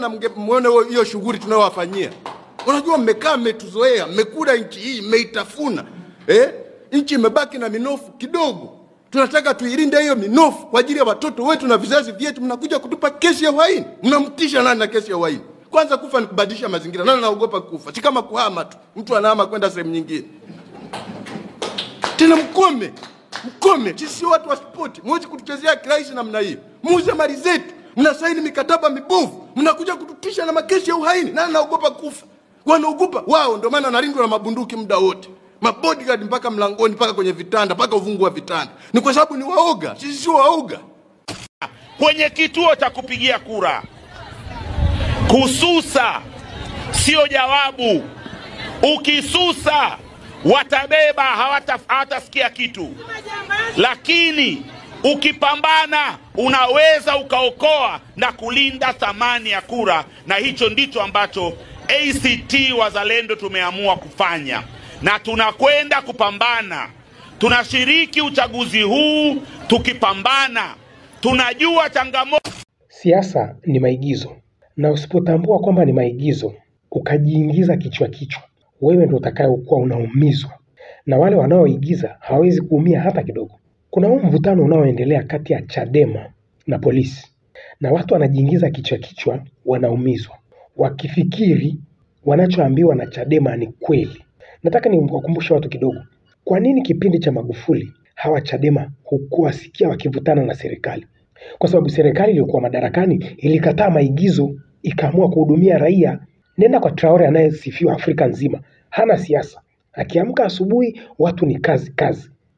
mngeona muone hiyo shughuli tunayowafanyia. Unajua mmekaa mmetuzoea, mmekula nchi hii, mmeitafuna. Nchi imebaki na minofu kidogo. Tunataka tuilinde hiyo minofu kwa ajili ya watoto wetu na vizazi vyetu. Mnakuja kutupa kesi ya uhaini. Mnamtisha nani na kesi ya uhaini? Kwanza kufa ni kubadilisha mazingira. Nani anaogopa kufa? Si kama kuhama tu. Mtu anahama kwenda sehemu nyingine. Tena mkome. Sisi watu wa sport. Mwezi kutuchezea kirahisi namna hiyo. Muuze mali zetu. Mnasaini mikataba mibovu. Mnakuja kututisha na makesi ya uhaini. Nani anaogopa kufa? Wanaogopa wao, ndio maana wanalindwa na mabunduki muda wote. Mabodyguard mpaka mlangoni, mpaka kwenye vitanda, mpaka uvungu wa vitanda. Ni kwa sababu ni waoga. Sisi sio waoga. Kwenye kituo cha kupigia kura, kususa sio jawabu. Ukisusa watabeba, hawatasikia kitu. Lakini ukipambana unaweza ukaokoa na kulinda thamani ya kura, na hicho ndicho ambacho ACT Wazalendo tumeamua kufanya, na tunakwenda kupambana. Tunashiriki uchaguzi huu tukipambana. Tunajua changamoto. Siasa ni maigizo, na usipotambua kwamba ni maigizo ukajiingiza kichwa, wewe ndio utakayokuwa unaumizwa, na wale wanaoigiza hawezi kuumia hata kidogo. Kuna mvutano unaoendelea kati ya Chadema na polisi, na watu wanajiingiza kichwa wanaumizwa wakifikiri wanachoambiwa na Chadema ni kweli. Nataka niwakumbushe watu kidogo. Kwa nini kipindi cha Magufuli hawa Chadema hukuwasikia wakivutana na serikali? Kwa sababu serikali iliyokuwa madarakani ilikataa maigizo, ikaamua kuhudumia raia. Nenda kwa Traore anayesifiwa Afrika nzima, hana siasa. Akiamka asubuhi watu ni kazi.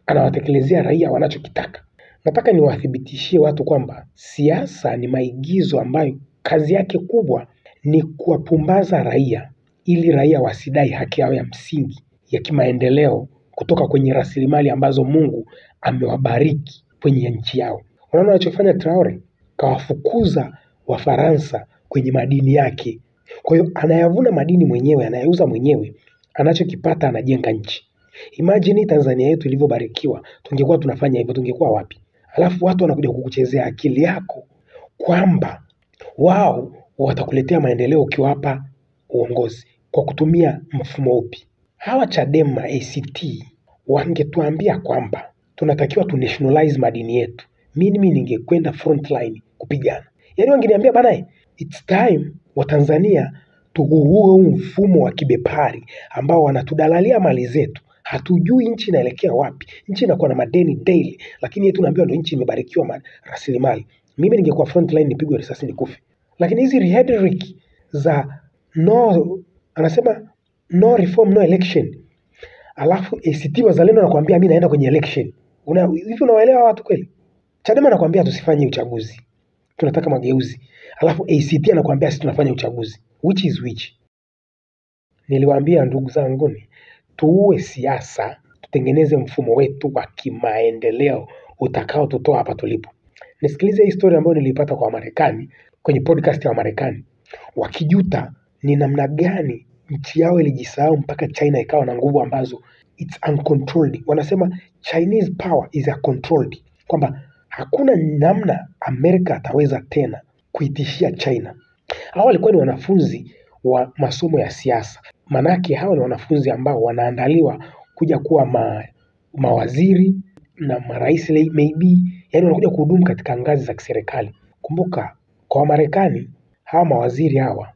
Anawatekelezea raia wanachokitaka. Nataka niwathibitishie watu kwamba siasa ni maigizo ambayo kazi yake kubwa ni kuwapumbaza raia ili raia wasidai haki yao ya msingi ya kimaendeleo kutoka kwenye rasilimali ambazo Mungu amewabariki kwenye nchi yao. Unaona anachofanya Traore? Kawafukuza Wafaransa kwenye madini yake. Kwa hiyo anayavuna madini mwenyewe, anayauza mwenyewe, anachokipata anajenga nchi. Imagine Tanzania yetu ilivyobarikiwa, tungekuwa tunafanya hivyo, tungekuwa wapi? Alafu watu wanakuja kukuchezea akili yako kwamba wao watakuletea maendeleo ukiwapa uongozi kwa kutumia mfumo upi. Hawa Chadema ACT wangetuambia kwamba tunatakiwa tu nationalize madini yetu, mimi ningekwenda frontline kupigana. Yaani wangeniambia bana, it's time wa Tanzania tuuue mfumo wa kibepari ambao wanatudalalia mali zetu. Hatujui nchi inaelekea wapi. Nchi inakuwa na madeni daily, lakini yetu tunaambiwa ndio nchi imebarikiwa rasilimali. Mimi ningekuwa frontline nipigwe risasi nikufe. Lakini hizi rhetoric za anasema no reform no election. Alafu ACT Wazalendo anakuambia mimi naenda kwenye election. Hivi unawaelewa watu kweli? Chadema anakuambia tusifanye uchaguzi, tunataka mageuzi. Alafu ACT anakuambia sisi tunafanya uchaguzi. Which is which? Niliwaambia ndugu zangu, tuue siasa, tutengeneze mfumo wetu wa kimaendeleo utakao tutoa hapa tulipo. Nisikilize historia ambayo nilipata kwa Marekani kwenye podcast ya Marekani. Wakijuta ni namna gani nchi yao ilijisahau mpaka China ikawa na nguvu ambazo it's uncontrolled. Wanasema Chinese power is uncontrolled. Kwamba hakuna namna Amerika ataweza tena kuitishia China. Hawa walikuwa ni wanafunzi wa masomo ya siasa. Manake hawa ni wanafunzi ambao wanaandaliwa kuja kuwa mawaziri na marais maybe. Yaani wanakuja kuhudumu katika ngazi za kiserikali. Kumbuka kwa Marekani hawa mawaziri hawa,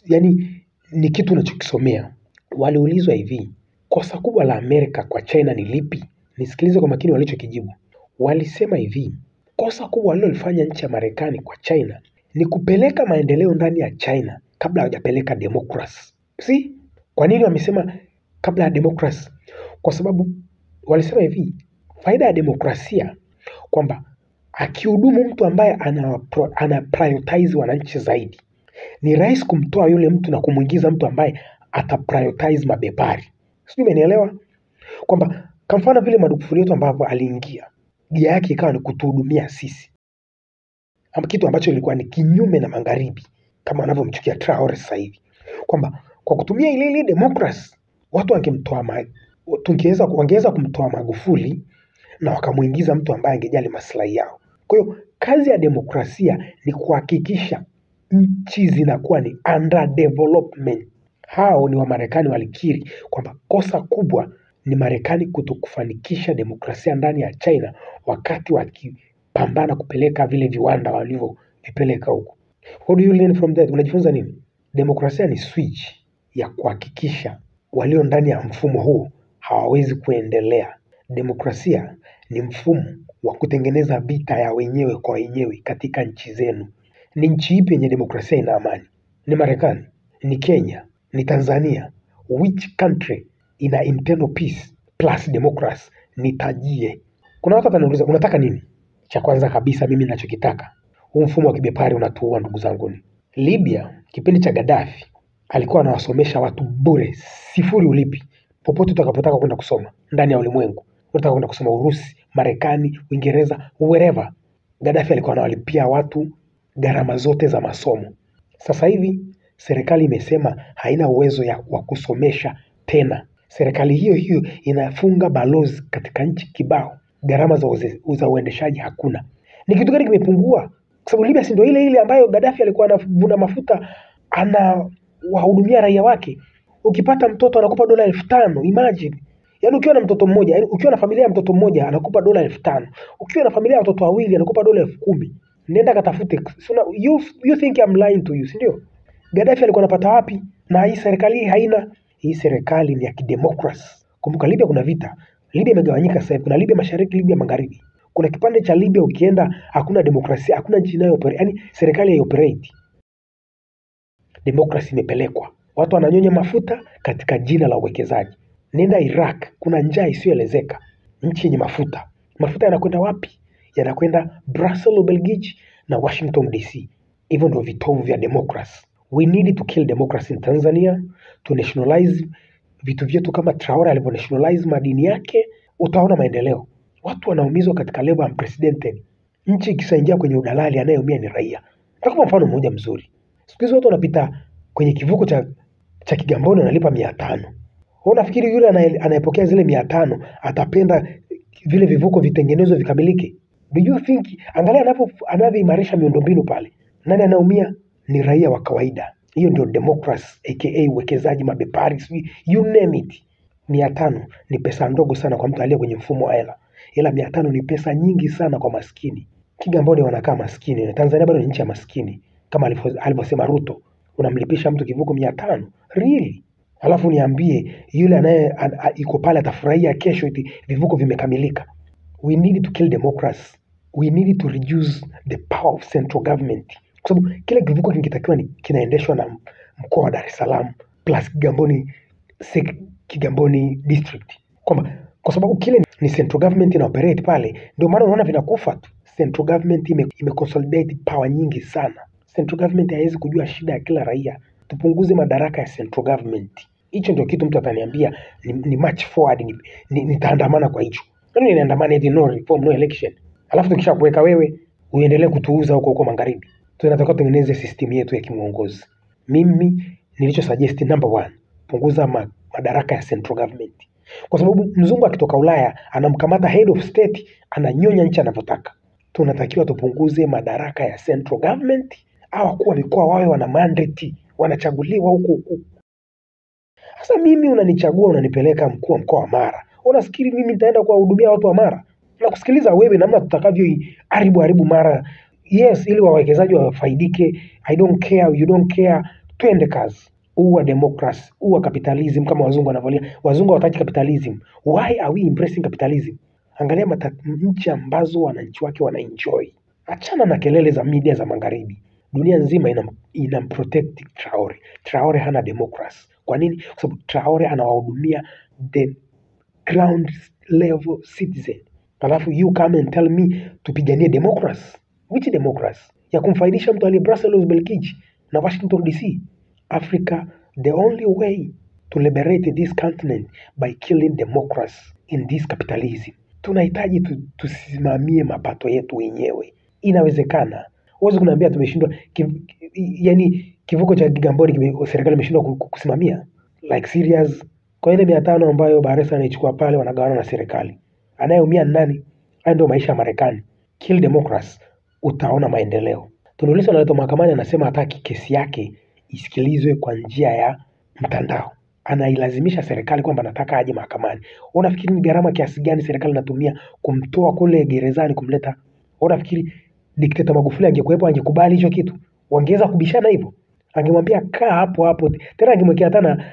yani ni kitu unachokisomea. Waliulizwa hivi, kosa kubwa la Amerika kwa China ni lipi? Nisikilize kwa makini walichokijibu. Walisema hivi, kosa kubwa walilofanya nchi ya Marekani kwa China ni kupeleka maendeleo ndani ya China kabla hawajapeleka demokrasi. Kwa nini wamesema kabla ya demokrasi? Kwa sababu walisema hivi, faida ya demokrasia kwamba akihudumu mtu ambaye ana prioritize wananchi zaidi, ni rahisi kumtoa yule mtu na kumuingiza mtu ambaye ata prioritize mabepari. Sijui umenielewa? Kwamba kwa mfano vile Magufuli yetu ambavyo aliingia, nia yake ikawa ni kutuhudumia sisi. Kitu ambacho ilikuwa ni kinyume na magharibi kama wanavyomchukia Traore sasa hivi. Kwamba kwa kutumia ile democracy watu wangeweza kumtoa Magufuli na wakamuingiza mtu ambaye angejali maslahi yao. Kwa hiyo kazi ya demokrasia ni kuhakikisha nchi zinakuwa ni underdevelopment. Hao ni Wamarekani walikiri kwamba kosa kubwa ni Marekani kutokufanikisha demokrasia ndani ya China wakati wakipambana kupeleka vile viwanda walivyovipeleka huko. What do you learn from that? Unajifunza nini? Demokrasia ni switch ya kuhakikisha walio ndani ya mfumo huu hawawezi kuendelea. Demokrasia ni mfumo wa kutengeneza vita ya wenyewe kwa wenyewe katika nchi zenu. Ni nchi ipi yenye demokrasia ina amani? Ni Marekani? Ni Kenya? Ni Tanzania? Which country ina internal peace plus democracy? Nitajie. Kuna watu wataniuliza unataka nini? Cha kwanza kabisa mimi ninachokitaka, huu mfumo wa kibepari unatuua ndugu zangu. Libya kipindi cha Gaddafi alikuwa anawasomesha watu bure, sifuri ulipi. Popote utakapotaka kwenda kusoma ndani ya ulimwengu, unataka kwenda kusoma Urusi, Marekani, Uingereza, wherever, Gaddafi alikuwa anawalipia watu gharama zote za masomo. Sasa hivi serikali imesema haina uwezo wa kusomesha tena. Serikali hiyo hiyo inafunga balozi katika nchi kibao. Gharama za uendeshaji hakuna. Ni kitu gani kimepungua? Kwa sababu Libya si ndio ile ile ambayo Gaddafi alikuwa anavuna mafuta anawahudumia raia wake. Ukipata mtoto anakupa dola 5,000, imagine. Yaani ukiwa na mtoto mmoja, yaani ukiwa na familia ya mtoto mmoja anakupa dola 5,000. Ukiwa na familia ya watoto wawili anakupa dola 10,000. Nenda katafute. You think I'm lying to you, si ndio? Gaddafi alikuwa anapata wapi? Na hii serikali hii haina. Hii serikali ni ya kidemokrasi. Kumbuka Libya kuna vita. Libya imegawanyika sasa. Kuna Libya Mashariki, Libya Magharibi. Kuna kipande cha Libya ukienda hakuna demokrasia, hakuna nchi inayo yaani serikali haioperate. Demokrasia imepelekwa. Watu wananyonya mafuta katika jina la uwekezaji. Nenda Iraq, kuna njaa isiyoelezeka. Nchi yenye mafuta. Mafuta yanakwenda wapi? Yanakwenda Brussels, Ubelgiji na Washington DC. Hivyo ndio vitovu vya demokrasi. We need to kill democracy in Tanzania, to nationalize vitu vyetu kama Traore alivyo nationalize madini yake, utaona maendeleo. Watu wanaumizwa katika level unprecedented. Nchi ikisaingia kwenye udalali, anayeumia ni raia. Nitakupa mfano mmoja mzuri. Siku hizi watu wanapita kwenye kivuko cha Kigamboni wanalipa 500. Wewe unafikiri yule anayepokea zile 500 atapenda vile vivuko vitengenezwe vikamilike? Do you think angalia anavyoimarisha miundombinu pale. Nani anaumia? Ni raia wa kawaida. Hiyo ndio democracy aka uwekezaji mabepari, you name it. 500 ni pesa ndogo sana kwa mtu aliye kwenye mfumo wa hela. Ila 500 ni pesa nyingi sana kwa maskini. Kigamboni wanakaa maskini. Tanzania bado ni nchi ya maskini. Kama alivyosema Ruto, unamlipisha mtu kivuko 500? Really? Alafu niambie yule anaye iko pale atafurahia kesho eti vivuko vimekamilika. We need to kill democracy. We need to reduce the power of central government. Kwa sababu kile kivuko kingetakiwa kinaendeshwa na mkoa wa Dar es Salaam plus Kigamboni district. Kwa sababu kile ni central government ina operate pale, ndio maana unaona vinakufa tu. Central government imeconsolidate power nyingi sana. Central government haiwezi kujua shida ya kila raia. Tupunguze madaraka ya central government. Hicho ndio kitu mtu ataniambia ni march forward, nitaandamana kwa hicho. Nani niandamana eti no reform no election? Alafu tukisha kuweka wewe uendelee kutuuza huko magharibi. Tunataka tutengeneze system yetu ya kimuongozi. Mimi nilicho suggest number 1, punguza madaraka ya central government. Kwa sababu mzungu akitoka Ulaya anamkamata head of state, ananyonya nchi anavyotaka. Tunatakiwa tupunguze madaraka ya central government, au wakuu wa mikoa wawe wana mandate, wanachaguliwa huko. Sasa mimi unanichagua unanipeleka mkuu wa mkoa wa Mara. Unafikiri mimi nitaenda kuwahudumia watu wa Mara? Na kusikiliza wewe namna tutakavyo haribu Mara. Yes, ili wawekezaji wafaidike. I don't care, you don't care. Twende kazi. Uwa democracy, uwa capitalism kama wazungu wanavyolia. Wazungu hawataki capitalism. Why are we embracing capitalism? Angalia nchi ambazo wananchi wake wanaenjoy. Achana na kelele za media za magharibi. Dunia nzima inamprotect Traore. Traore hana democracy. Kwa nini? Kwa sababu Traore anawahudumia the ground level citizen. Alafu you come and tell me tupiganie democracy. Which democracy? Ya kumfaidisha mtu aliye Brussels, Ubelgiji na Washington DC. Africa, the only way to liberate this continent by killing democracy in this capitalism. Tunahitaji tusimamie mapato yetu wenyewe. Inawezekana. Huwezi kuniambia tumeshindwa, yani kivuko cha Kigamboni serikali imeshindwa kusimamia. Like serious. Kwa ile 500 ambayo Baresa anaichukua pale wanagawana na serikali. Anayeumia nani? Hayo ndio maisha ya Marekani. Kill democracy, utaona maendeleo. Tundu Lissu analetwa mahakamani, anasema hataki kesi yake isikilizwe kwa njia ya mtandao. Anailazimisha serikali kwamba anataka aje mahakamani. Unafikiri ni gharama kiasi gani serikali inatumia kumtoa kule gerezani kumleta? Unafikiri dikteta Magufuli angekuwepo angekubali hicho kitu? Wangeweza kubishana hivyo? Angemwambia kaa hapo hapo. Tena angemwekea tena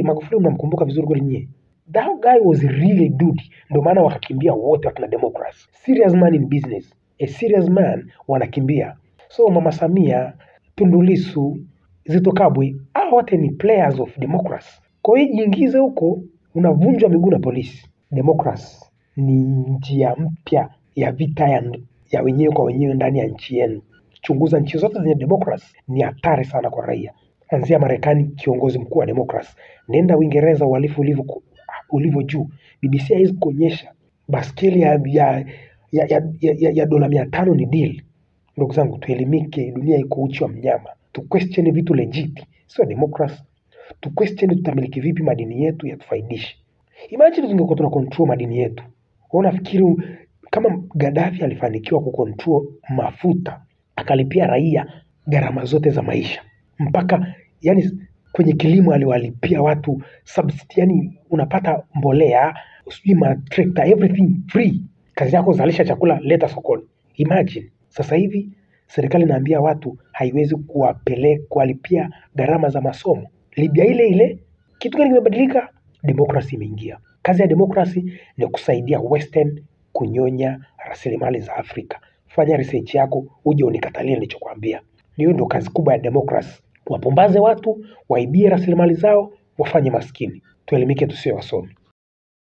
Magufuli mnamkumbuka vizuri kweli nyie. That guy was really dude. Ndio maana wakakimbia wote wakina Democrats. Serious man in business. A serious man wanakimbia. So Mama Samia, Tundu Lissu, Zitto Kabwe, hao wote ni players of Democrats. Kwa hiyo jiingize huko, unavunjwa miguu na polisi. Democrats ni njia mpya ya vita ya wenyewe kwa wenyewe ndani ya nchi yenu. Chunguza nchi zote zenye Democrats, ni hatari sana kwa raia. Anzia Marekani, kiongozi mkuu wa Democrats. Nenda Uingereza, uhalifu ulivyo juu. BBC haiwezi kuonyesha baskeli ya dola 500 ni deal. Ndugu zangu, tuelimike, dunia iko uchi wa mnyama. Tu question vitu legit, sio Democrats. Tu question tutamiliki vipi madini yetu yatufaidishe. Imagine tungekuwa tuna control madini yetu. Unafikiri kama Gaddafi alifanikiwa kucontrol mafuta, akalipia raia gharama zote za maisha, mpaka yani kwenye kilimo aliwalipia watu subsidy, yani unapata mbolea, usijui matrekta, everything free. Kazi yako zalisha chakula, leta sokoni. Imagine sasa hivi serikali inaambia watu haiwezi kuwalipia gharama za masomo. Libya ile ile, kitu gani kimebadilika? Demokrasi imeingia. Kazi ya demokrasi ni kusaidia Western kunyonya rasilimali za Afrika. Fanya research yako, uje unikatalie nilichokuambia. Hiyo ndio kazi kubwa ya demokrasi. Wapumbaze watu, waibie rasilimali zao, wafanye maskini. Tuelimike, tusiwe wasomi.